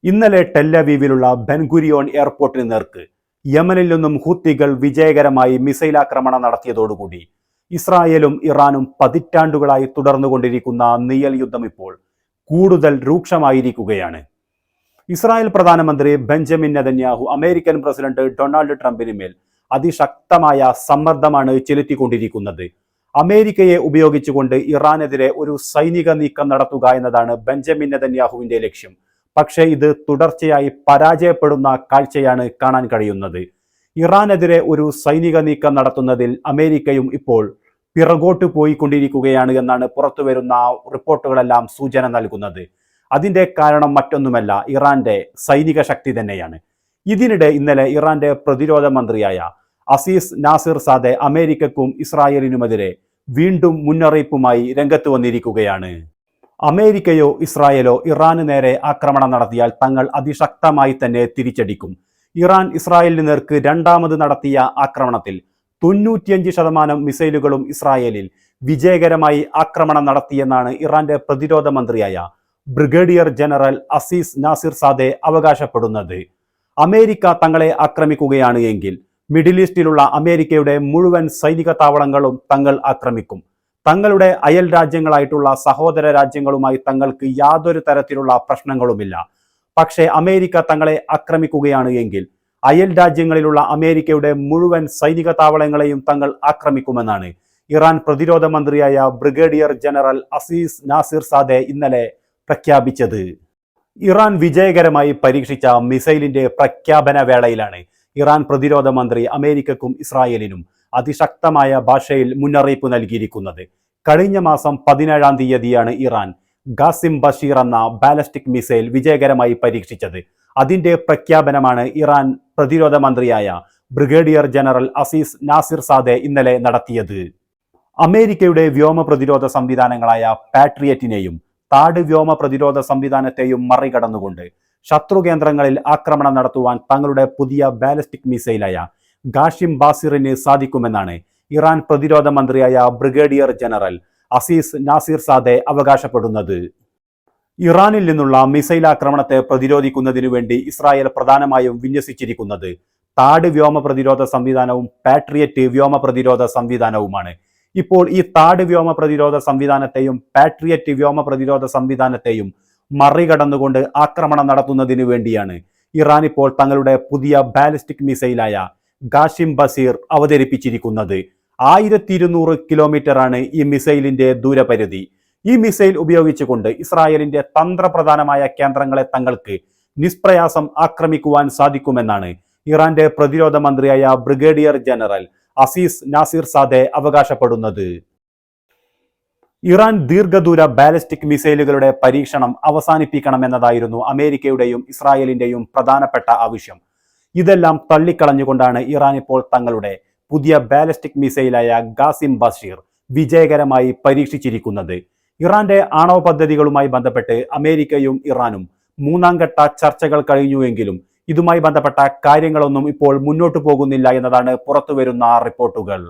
ഇന്നലെ ടെല്ലവീവിലുള്ള ബെൻഗുരിയോൺ എയർപോർട്ടിന് നേർക്ക് യമനിൽ നിന്നും ഹൂത്തികൾ വിജയകരമായി മിസൈൽ ആക്രമണം നടത്തിയതോടുകൂടി ഇസ്രായേലും ഇറാനും പതിറ്റാണ്ടുകളായി തുടർന്നുകൊണ്ടിരിക്കുന്ന നിഴൽ യുദ്ധം ഇപ്പോൾ കൂടുതൽ രൂക്ഷമായിരിക്കുകയാണ്. ഇസ്രായേൽ പ്രധാനമന്ത്രി Benjamin Netanyahu American president Donald ട്രംപിന് മേൽ അതിശക്തമായ സമ്മർദ്ദമാണ് ചെലുത്തിക്കൊണ്ടിരിക്കുന്നത്. അമേരിക്കയെ ഉപയോഗിച്ചുകൊണ്ട് ഇറാനെതിരെ ഒരു സൈനിക നീക്കം നടത്തുക എന്നതാണ് ബെഞ്ചമിൻ നെതന്യാഹുവിന്റെ ലക്ഷ്യം. പക്ഷേ ഇത് തുടർച്ചയായി പരാജയപ്പെടുന്ന കാഴ്ചയാണ് കാണാൻ കഴിയുന്നത്. ഇറാനെതിരെ ഒരു സൈനിക നീക്കം നടത്തുന്നതിൽ അമേരിക്കയും ഇപ്പോൾ പിറകോട്ട് പോയിക്കൊണ്ടിരിക്കുകയാണ് എന്നാണ് പുറത്തുവരുന്ന റിപ്പോർട്ടുകളെല്ലാം സൂചന നൽകുന്നത്. അതിൻ്റെ കാരണം മറ്റൊന്നുമല്ല, ഇറാന്റെ സൈനിക ശക്തി തന്നെയാണ്. ഇതിനിടെ ഇന്നലെ ഇറാന്റെ പ്രതിരോധ മന്ത്രിയായ അസീസ് നാസിർ സാദെ അമേരിക്കക്കും ഇസ്രായേലിനുമെതിരെ വീണ്ടും മുന്നറിയിപ്പുമായി രംഗത്ത് വന്നിരിക്കുകയാണ്. അമേരിക്കയോ ഇസ്രായേലോ ഇറാന് നേരെ ആക്രമണം നടത്തിയാൽ തങ്ങൾ അതിശക്തമായി തന്നെ തിരിച്ചടിക്കും. ഇറാൻ ഇസ്രായേലിന് നേർക്ക് രണ്ടാമത് നടത്തിയ ആക്രമണത്തിൽ 95% മിസൈലുകളും ഇസ്രായേലിൽ വിജയകരമായി ആക്രമണം നടത്തിയെന്നാണ് ഇറാന്റെ പ്രതിരോധ മന്ത്രിയായ ബ്രിഗേഡിയർ ജനറൽ അസീസ് നാസിർ സാദെ അവകാശപ്പെടുന്നത്. അമേരിക്ക തങ്ങളെ ആക്രമിക്കുകയാണ് എങ്കിൽ മിഡിൽ ഈസ്റ്റിലുള്ള അമേരിക്കയുടെ മുഴുവൻ സൈനിക താവളങ്ങളും തങ്ങൾ ആക്രമിക്കും. തങ്ങളുടെ അയൽ രാജ്യങ്ങളായിട്ടുള്ള സഹോദര രാജ്യങ്ങളുമായി തങ്ങൾക്ക് യാതൊരു തരത്തിലുള്ള പ്രശ്നങ്ങളുമില്ല. പക്ഷേ അമേരിക്ക തങ്ങളെ ആക്രമിക്കുകയാണ് എങ്കിൽ അയൽ രാജ്യങ്ങളിലുള്ള അമേരിക്കയുടെ മുഴുവൻ സൈനിക താവളങ്ങളെയും തങ്ങൾ ആക്രമിക്കുമെന്നാണ് ഇറാൻ പ്രതിരോധ മന്ത്രിയായ ബ്രിഗേഡിയർ ജനറൽ അസീസ് നാസിർ സാദെ ഇന്നലെ പ്രഖ്യാപിച്ചത്. ഇറാൻ വിജയകരമായി പരീക്ഷിച്ച മിസൈലിന്റെ പ്രഖ്യാപന വേളയിലാണ് ഇറാൻ പ്രതിരോധ മന്ത്രി അമേരിക്കക്കും ഇസ്രായേലിനും അതിശക്തമായ ഭാഷയിൽ മുന്നറിയിപ്പ് നൽകിയിരിക്കുന്നത്. കഴിഞ്ഞ മാസം 17-ാം തീയതിയാണ് ഇറാൻ ഖാസിം ബഷീർ എന്ന ബാലിസ്റ്റിക് മിസൈൽ വിജയകരമായി പരീക്ഷിച്ചത്. അതിന്റെ പ്രഖ്യാപനമാണ് ഇറാൻ പ്രതിരോധ മന്ത്രിയായ ബ്രിഗേഡിയർ ജനറൽ അസീസ് നാസിർ സാദെ ഇന്നലെ നടത്തിയത്. അമേരിക്കയുടെ വ്യോമ പ്രതിരോധ സംവിധാനങ്ങളായ പാട്രിയറ്റിനെയും താഡ് വ്യോമ പ്രതിരോധ സംവിധാനത്തെയും മറികടന്നുകൊണ്ട് ശത്രു കേന്ദ്രങ്ങളിൽ ആക്രമണം നടത്തുവാൻ തങ്ങളുടെ പുതിയ ബാലിസ്റ്റിക് മിസൈലായ ഖാസിം ബഷീറിന് സാധിക്കുമെന്നാണ് ഇറാൻ പ്രതിരോധ മന്ത്രിയായ ബ്രിഗേഡിയർ ജനറൽ അസീസ് നാസിർ സാദെ അവകാശപ്പെടുന്നത്. ഇറാനിൽ നിന്നുള്ള മിസൈൽ ആക്രമണത്തെ പ്രതിരോധിക്കുന്നതിനു വേണ്ടി ഇസ്രായേൽ പ്രധാനമായും വിന്യസിച്ചിരിക്കുന്നത് താഡ് വ്യോമ പ്രതിരോധ സംവിധാനവും പാട്രിയറ്റ് വ്യോമ പ്രതിരോധ സംവിധാനവുമാണ്. ഇപ്പോൾ ഈ താഡ് വ്യോമ പ്രതിരോധ സംവിധാനത്തെയും പാട്രിയറ്റ് വ്യോമ പ്രതിരോധ സംവിധാനത്തെയും മറികടന്നുകൊണ്ട് ആക്രമണം നടത്തുന്നതിനു വേണ്ടിയാണ് ഇറാൻ ഇപ്പോൾ തങ്ങളുടെ പുതിയ ബാലിസ്റ്റിക് മിസൈലായ ഖാസിം ബഷീർ അവതരിപ്പിച്ചിരിക്കുന്നത്. 1200 കിലോമീറ്ററാണ് ഈ മിസൈലിന്റെ ദൂരപരിധി. ഈ മിസൈൽ ഉപയോഗിച്ചുകൊണ്ട് ഇസ്രായേലിന്റെ തന്ത്രപ്രധാനമായ കേന്ദ്രങ്ങളെ തങ്ങൾക്ക് നിഷ്പ്രയാസം ആക്രമിക്കുവാൻ സാധിക്കുമെന്നാണ് ഇറാന്റെ പ്രതിരോധ മന്ത്രിയായ ബ്രിഗേഡിയർ ജനറൽ അസീസ് നാസിർ സാദെ അവകാശപ്പെടുന്നത്. ഇറാൻ ദീർഘദൂര ബാലിസ്റ്റിക് മിസൈലുകളുടെ പരീക്ഷണം അവസാനിപ്പിക്കണമെന്നതായിരുന്നു അമേരിക്കയുടെയും ഇസ്രായേലിന്റെയും പ്രധാനപ്പെട്ട ആവശ്യം. ഇതെല്ലാം തള്ളിക്കളഞ്ഞുകൊണ്ടാണ് ഇറാൻ ഇപ്പോൾ തങ്ങളുടെ പുതിയ ബാലിസ്റ്റിക് മിസൈലായ ഖാസിം ബഷീർ വിജയകരമായി പരീക്ഷിച്ചിരിക്കുന്നത്. ഇറാന്റെ ആണവ പദ്ധതികളുമായി ബന്ധപ്പെട്ട് അമേരിക്കയും ഇറാനും 3ാം ഘട്ട ചർച്ചകൾ കഴിഞ്ഞുവെങ്കിലും ഇതുമായി ബന്ധപ്പെട്ട കാര്യങ്ങളൊന്നും ഇപ്പോൾ മുന്നോട്ട് പോകുന്നില്ല എന്നതാണ് പുറത്തുവരുന്ന റിപ്പോർട്ടുകൾ.